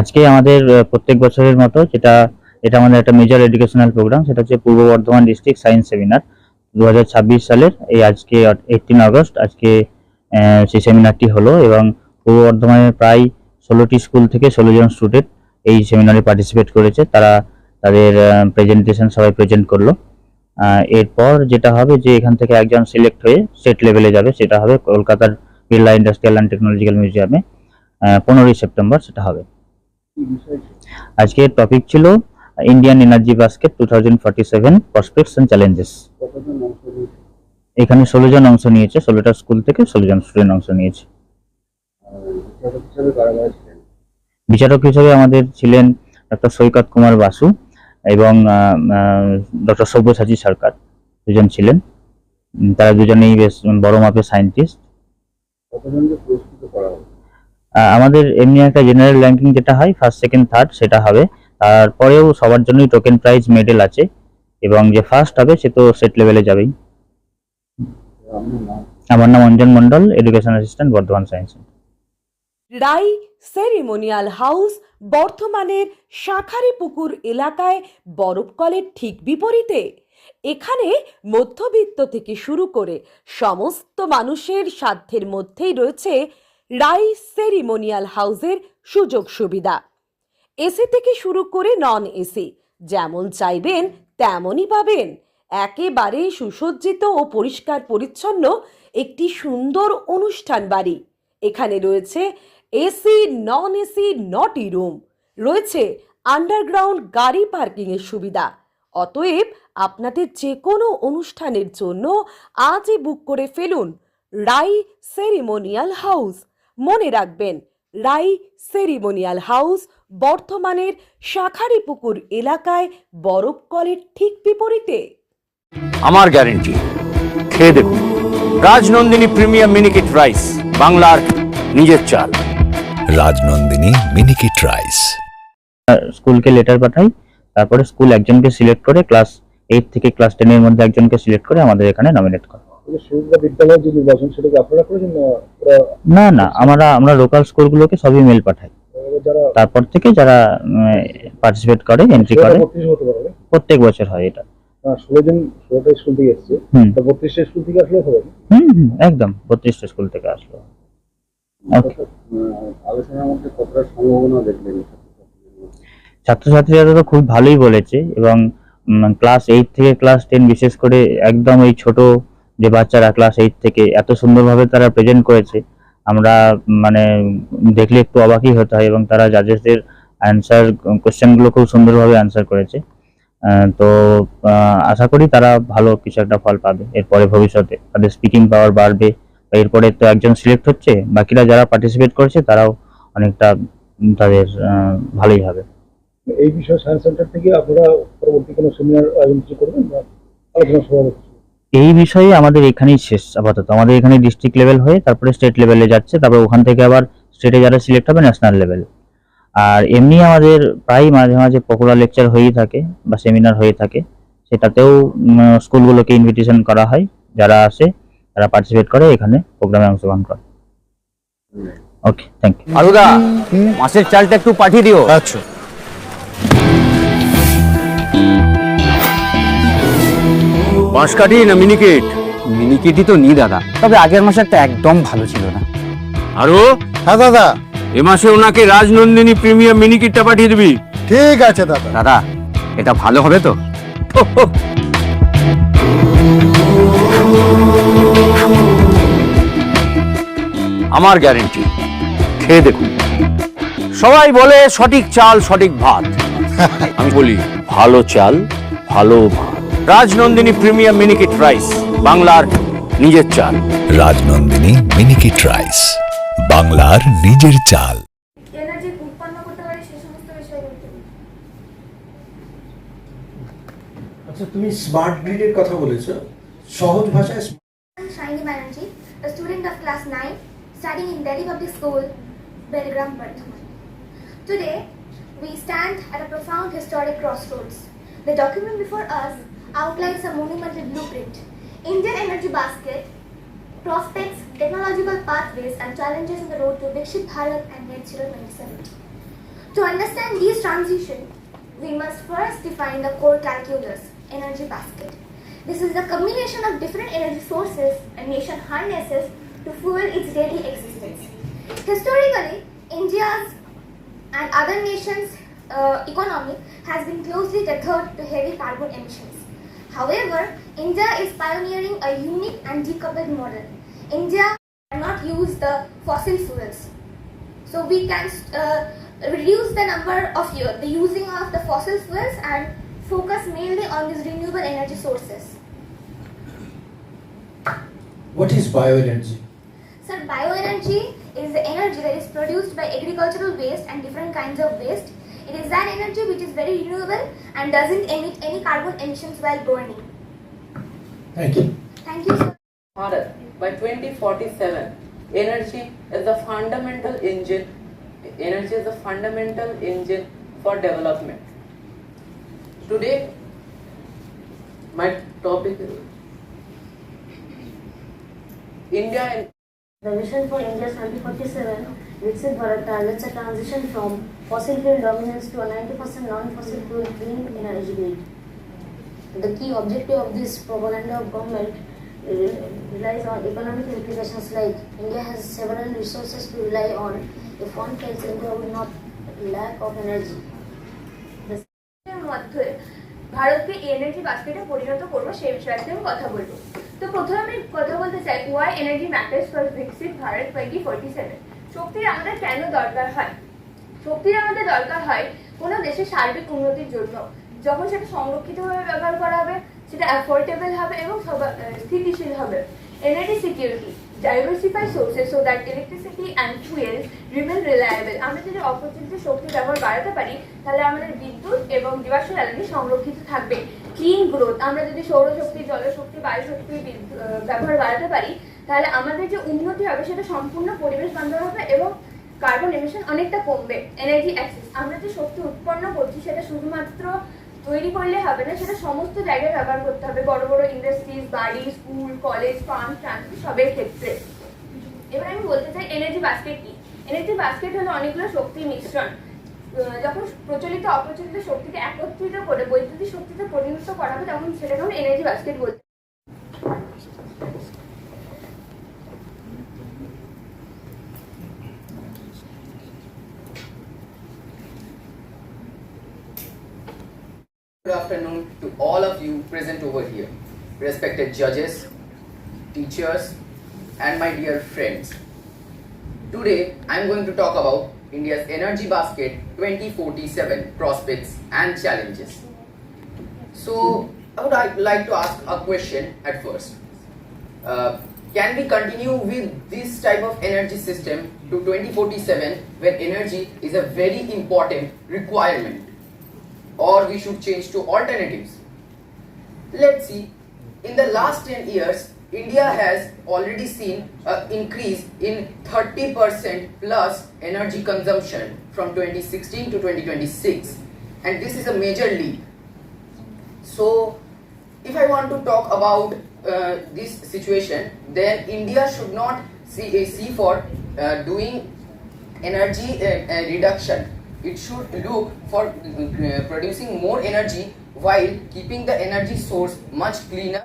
আজকে আমাদের প্রত্যেক বছরের মতো এটা আমাদের একটা মেজর এডুকেশনাল প্রোগ্রাম, সেটা হচ্ছে পূর্ব বর্ধমান ডিস্ট্রিক্ট সায়েন্স সেমিনার 2026 সালের এই আজকে 18 আগস্ট আজকে সেই সেমিনারটি হলো এবং পূর্ব বর্ধমানের প্রায় 16টি স্কুল থেকে 16 জন স্টুডেন্ট এই সেমিনারে পার্টিসিপেট করেছে। তারা তাদের প্রেজেন্টেশন সবাই প্রেজেন্ট করলো। এরপর যেটা হবে যে এখান থেকে একজন সিলেক্ট হয়ে স্টেট লেভেলে যাবে, সেটা হবে কলকাতার বিড়লা ইন্ডাস্ট্রিয়াল অ্যান্ড টেকনোলজিক্যাল মিউজিয়ামে 15ই সেপ্টেম্বর সেটা হবে। আজকের টপিক ছিল Indian energy basket 2047 prospects and challenges. এখানে 16 জন অংশ নিয়েছে, 16টা স্কুল থেকে 16 জন স্টুডেন্ট অংশ নিয়েছে। বিচারক হিসেবে আমাদের ছিলেন ডক্টর সৈকত কুমার বাসু এবং ডক্টর সব্যসাচী সরকার, দুজন ছিলেন। তারা দুজনেই বেশ বড় মাপের সায়েন্টিস্ট। আমাদের এমনি একটা জেনারেল র্যাঙ্কিং যেটা হয় ফার্স্ট সেকেন্ড থার্ড সেটা হবে, তারপরেও সবার জন্যই টোকেন প্রাইজ মেডেল আছে এবং যে ফার্স্ট হবে সে তো স্টেট লেভেলে যাবেই। আমার নাম Anjan Mondal, education assistant, Bardhaman science. Rai ceremonial house বর্ধমানের শাঁখারীপুকুর এলাকায় বরফকলের ঠিক বিপরীতে। এখানে মধ্যবিত্ত থেকে শুরু করে সমস্ত মানুষের সাধ্যের মধ্যেই রয়েছে রাই সেরিমোনিয়াল হাউসের সুযোগ সুবিধা। এসি থেকে শুরু করে নন এসি যেমন চাইবেন তেমনই পাবেন। একেবারে সুসজ্জিত ও পরিষ্কার পরিচ্ছন্ন একটি সুন্দর অনুষ্ঠান বাড়ি। এখানে রয়েছে এসি, নন এসি, নটি রুম, রয়েছে আন্ডারগ্রাউন্ড গাড়ি পার্কিংয়ের সুবিধা। অতএব আপনাদের যে কোনো অনুষ্ঠানের জন্য আজই বুক করে ফেলুন রাই সেরিমোনিয়াল হাউস। মনে রাখবেন, রাই সেরিমোনিয়াল হাউস বর্ধমানের শাঁখারীপুকুর এলাকায় বরফকলের ঠিক বিপরীতে। আমার গ্যারেন্টি, খেয়ে দেখুন রাজনন্দিনী প্রিমিয়াম মিনিকেট রাইস, বাংলার নিজের চাল। রাজনন্দিনী মিনিকেট রাইস। স্কুলকে লেটার পাঠাই, তারপরে স্কুল একজনকে সিলেক্ট করে ক্লাস 8 থেকে ক্লাস 10 এর মধ্যে একজনকে সিলেক্ট করে আমাদের এখানে নমিনেট করে। না না, আমরা লোকাল স্কুলগুলোকে সবই মেল পাঠাই। তারপর থেকে যারা পার্টিসিপেট করে, এন্ট্রি করে, প্রত্যেক বছর হয় এটা। 16টা স্কুল থেকে এসেছে, 32টা স্কুল থেকে আসলে হবে। একদম 32টা স্কুল থেকে আসলো। আলোচনার মধ্যে কতটা সম্ভাবনা দেখলেন? ছাত্রছাত্রীরা তো খুব ভালোই বলেছে এবং ক্লাস 8 থেকে ক্লাস 10 বিশেষ করে একদম এই ছোট যে বাচ্চারা ক্লাস 8 থেকে এত সুন্দরভাবে তারা প্রেজেন্ট করেছে, আমরা মানে দেখলে একটু অবাকই হতে হয় এবং তারা জাজেসদের অ্যান্সার কোশ্চেনগুলো খুব সুন্দরভাবে অ্যান্সার করেছে। তো আশা করি তারা ভালো কিছু একটা ফল পাবে এরপরে, ভবিষ্যতে তাদের স্পিকিং পাওয়ার বাড়বে। এরপরে তো একজন সিলেক্ট হচ্ছে, বাকিরা যারা পার্টিসিপেট করছে তারাও অনেকটা তাদের ভালোই হবে। এই বিষয়ে সায়েন্স সেন্টার থেকে আপনারা পরবর্তী কোনো সেমিনার আয়োজন করবেন না? আলোচনা সভা? এই বিষয়ে আমাদের এখানেই শেষ আপাতত। আমাদের এখানে ডিস্ট্রিক্ট লেভেল হয়ে তারপরে স্টেট লেভেলে যাচ্ছে, তারপরে ওখান থেকে আবার স্টেটে যারা সিলেক্ট হবে ন্যাশনাল লেভেল। আর এমনি আমাদের প্রায় মাঝে মাঝে পপুলার লেকচার হয়েই থাকে বা সেমিনার হয়ে থাকে, সেটাতেও স্কুলগুলোকে ইনভিটেশন করা হয়, যারা আসে তারা পার্টিসিপেট করে এখানে প্রোগ্রামে অংশগ্রহণ করে। ওকে, থ্যাংক ইউ। আলুদা, মাছের চালটা একটু পাঠিয়ে দিও। আচ্ছা। বাঁশকাঠি না মিনিকেট? মিনিকেটই তো নি দাদা, তবে আগের মাসেরটা একদম ভালো ছিল না। আরো? হ্যাঁ দাদা, এ মাসে ওনাকে রাজনন্দিনী প্রিমিয়াম মিনিকেটটা পাঠিয়ে দিবি। ঠিক আছে দাদা। দাদা, এটা ভালো হবে তো? আমার গ্যারেন্টি, খেয়ে দেখুন। সবাই বলে সঠিক চাল সঠিক ভাত, আমি বলি ভালো চাল ভালো ভাত। রাজনন্দিনী প্রিমিয়াম মিনিকেট রাইস, বাংলার নিজের চাল। রাজনন্দিনী মিনিকেট রাইস, বাংলার নিজের চাল। এনার্জি উৎপন্ন করতে পারে সেই সমস্ত বিষয়গুলো। আচ্ছা, তুমি স্মার্ট গ্রিডের কথা বলেছো, সহজ ভাষায়। Shaini Banerjee, a student of class 9, studying in Delhi Public School, Belgaum, Bardhaman. Today, we stand at a profound historic crossroads. The document before us outlines a monumental blueprint. Indian Energy Basket prospects technological pathways and challenges on the road to Viksit Bharat and Net Zero 2070. To understand these transitions, we must first define the core calculus, energy basket. This is the combination of different energy sources a nation harnesses to fuel its daily existence. Historically, India's and other nations' economy has been closely tethered to heavy carbon emissions. However, India is pioneering a unique and decoupled model. India cannot use the fossil fuels, so we can reduce the number of the using of the fossil fuels and focus mainly on these renewable energy sources. What is bioenergy? Sir, bioenergy is the energy that is produced by agricultural waste and different kinds of waste. It is that energy which is very renewable and doesn't emit any carbon emissions while burning. Thank you. Thank you, sir. Bharat, by 2047, energy is the fundamental engine. Energy is the fundamental engine for development. Today, my topic is India and The vision for India 2047, Viksit Bharat targets a transition from fossil fuel dominance to a 90% non-fossil fuel clean energy grid. The key objective of this propaganda of government relies on economic implications like India has several resources to rely on. If one fails, India will not lack of energy. মধ্যে ভারতকে energy বাস্কেটে পরিণত করবো সেই বিষয়ে আজকে আমি কথা বলবো। তো প্রথমে আমি কথা বলতে চাই why energy matters for Viksit Bharat 2047। শক্তির আমাদের কেন দরকার হয়? শক্তির আমাদের দরকার হয় কোনো দেশের সার্বিক উন্নতির জন্য। যখন সেটা সংরক্ষিতভাবে ব্যবহার করা হবে, সেটা অ্যাফোর্ডেবল হবে এবং স্থিতিশীল হবে। Energy security, diversify sources so that electricity and fuel remain reliable. আমরা যদি অপরচিত শক্তি ব্যবহার বাড়াতে পারি তাহলে আমাদের বিদ্যুৎ এবং জীবাশ্ম জ্বালানি সংরক্ষিত থাকবে। ক্লিন গ্রোথ, আমরা যদি সৌরশক্তি, জলশক্তি, বায়ুশক্তি ব্যবহার বাড়াতে পারি তাহলে আমাদের যে উন্নতি হবে সেটা সম্পূর্ণ পরিবেশ বান্ধব হবে এবং কার্বন এমিশন অনেকটা কমবে। এনার্জি অ্যাক্সেস, আমরা যে শক্তি উৎপন্ন করছি সেটা শুধুমাত্র তৈরি করলে হবে না, সেটা সমস্ত জায়গায় ব্যবহার করতে হবে, বড় বড় ইন্ডাস্ট্রিজ, বাড়ি, স্কুল, কলেজ, ফার্ম, ট্রান্সপোর্ট সবের ক্ষেত্রে। এবার আমি বলতে চাই এনার্জি বাস্কেট কি। এনার্জি বাস্কেট হলো অনেকগুলো শক্তির মিশ্রণ। যখন প্রচলিত অপ্রচলিত শক্তিকে একত্রিত করে বৈদ্যুতিক শক্তিতে পরিণত করা হবে তখন সেটাকে আমরা এনার্জি বাস্কেট বলতে। Good afternoon to all of you present over here, respected judges, teachers, and my dear friends. Today, I am going to talk about India's Energy Basket 2047 prospects and challenges. So, I would like to ask a question at first. Can we continue with this type of energy system to 2047 where energy is a very important requirement? Or we should change to alternatives? Let's see. In the last 10 years, India has already seen an increase in 30% plus energy consumption from 2016 to 2026, and this is a major leap. So, if I want to talk about this situation, then India should not see for doing energy reduction. It should look for producing more energy while keeping the energy source much cleaner.